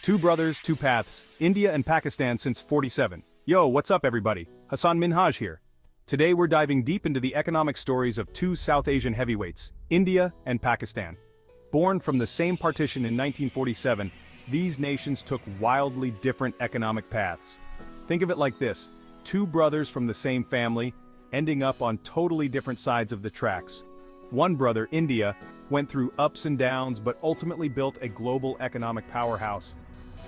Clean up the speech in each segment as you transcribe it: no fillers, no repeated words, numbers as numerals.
Two brothers, two paths, India and Pakistan since 47. Yo, what's up everybody? Hassan Minhaj here. Today we're diving deep into the economic stories of two South Asian heavyweights, India and Pakistan. Born from the same partition in 1947, these nations took wildly different economic paths. Think of it like this, two brothers from the same family, ending up on totally different sides of the tracks. One brother, India, went through ups and downs but ultimately built a global economic powerhouse.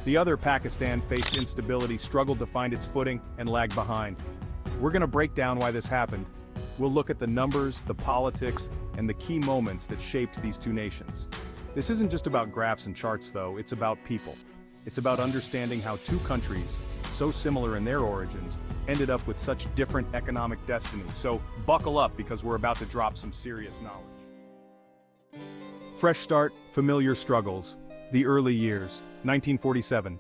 The other, Pakistan, faced instability, struggled to find its footing, and lagged behind. We're gonna break down why this happened. We'll look at the numbers, the politics, and the key moments that shaped these two nations. This isn't just about graphs and charts though, it's about people. It's about understanding how two countries, so similar in their origins, ended up with such different economic destinies. So buckle up because we're about to drop some serious knowledge. Fresh start, familiar struggles. The early years, 1947.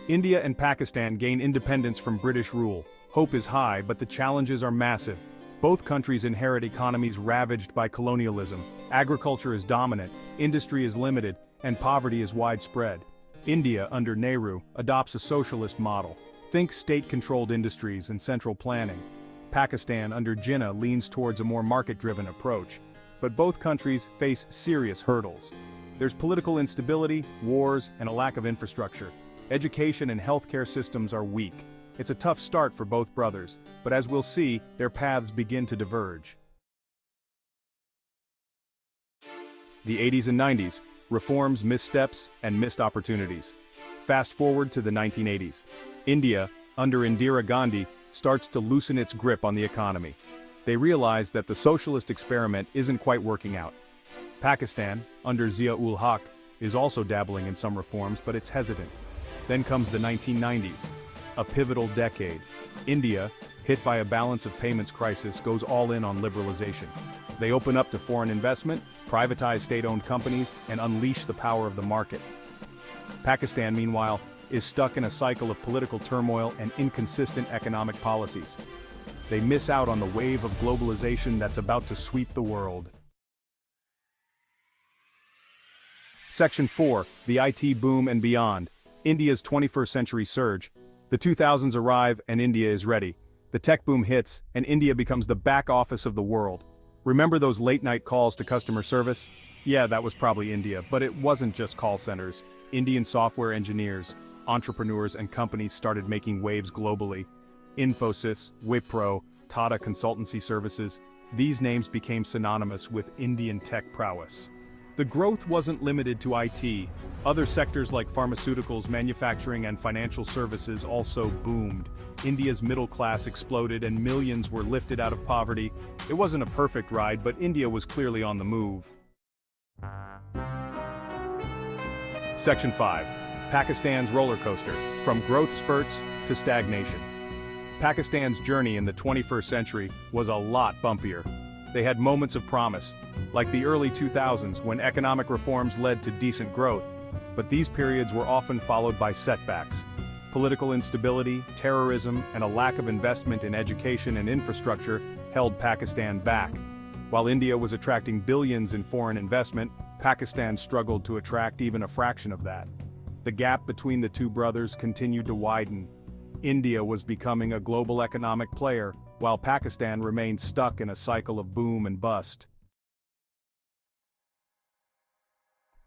India and Pakistan gain independence from British rule. Hope is high, but the challenges are massive. Both countries inherit economies ravaged by colonialism. Agriculture is dominant, industry is limited, and poverty is widespread. India, under Nehru, adopts a socialist model. Think state-controlled industries and central planning. Pakistan, under Jinnah, leans towards a more market-driven approach. But both countries face serious hurdles. There's political instability, wars, and a lack of infrastructure. Education and healthcare systems are weak. It's a tough start for both brothers, but as we'll see, their paths begin to diverge. The 80s and 90s, reforms, missteps, and missed opportunities. Fast forward to the 1980s. India, under Indira Gandhi, starts to loosen its grip on the economy. They realize that the socialist experiment isn't quite working out. Pakistan, under Zia-ul-Haq, is also dabbling in some reforms, but it's hesitant. Then comes the 1990s, a pivotal decade. India, hit by a balance of payments crisis, goes all in on liberalization. They open up to foreign investment, privatize state-owned companies, and unleash the power of the market. Pakistan, meanwhile, is stuck in a cycle of political turmoil and inconsistent economic policies. They miss out on the wave of globalization that's about to sweep the world. Section 4, the IT boom and beyond. India's 21st century surge. The 2000s arrive and India is ready. The tech boom hits and India becomes the back office of the world. Remember those late-night calls to customer service? Yeah, that was probably India, but it wasn't just call centers. Indian software engineers, entrepreneurs and companies started making waves globally. Infosys, Wipro, Tata Consultancy Services, these names became synonymous with Indian tech prowess. The growth wasn't limited to IT. Other sectors like pharmaceuticals, manufacturing, and financial services also boomed. India's middle class exploded and millions were lifted out of poverty. It wasn't a perfect ride, but India was clearly on the move. Section 5. Pakistan's roller coaster, from growth spurts to stagnation. Pakistan's journey in the 21st century was a lot bumpier. They had moments of promise, like the early 2000s when economic reforms led to decent growth, but these periods were often followed by setbacks. Political instability, terrorism, and a lack of investment in education and infrastructure held Pakistan back. While India was attracting billions in foreign investment, Pakistan struggled to attract even a fraction of that. The gap between the two brothers continued to widen. India was becoming a global economic player, while Pakistan remained stuck in a cycle of boom and bust.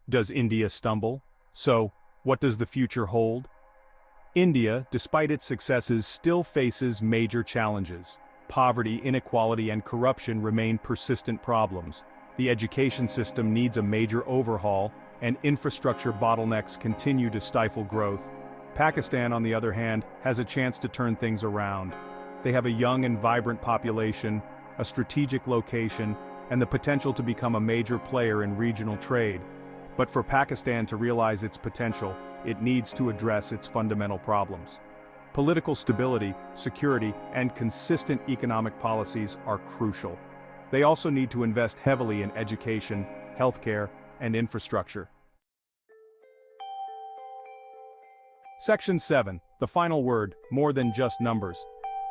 Does India stumble? So, what does the future hold? India, despite its successes, still faces major challenges. Poverty, inequality, and corruption remain persistent problems. The education system needs a major overhaul, and infrastructure bottlenecks continue to stifle growth. Pakistan, on the other hand, has a chance to turn things around. They have a young and vibrant population, a strategic location, and the potential to become a major player in regional trade. But for Pakistan to realize its potential, it needs to address its fundamental problems. Political stability, security, and consistent economic policies are crucial. They also need to invest heavily in education, healthcare, and infrastructure. Section 7, the final word, more than just numbers.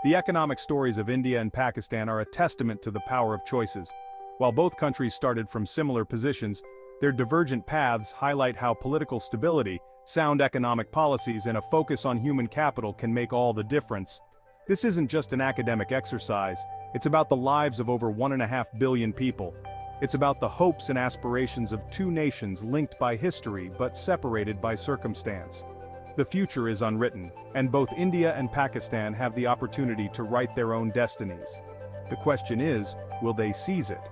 The economic stories of India and Pakistan are a testament to the power of choices. While both countries started from similar positions, their divergent paths highlight how political stability, Sound economic policies and a focus on human capital can make all the difference. This isn't just an academic exercise, it's about the lives of over 1.5 billion people. It's about the hopes and aspirations of two nations linked by history but separated by circumstance. The future is unwritten, and both India and Pakistan have the opportunity to write their own destinies. The question is, will they seize it?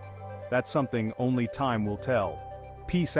That's something only time will tell. Peace out.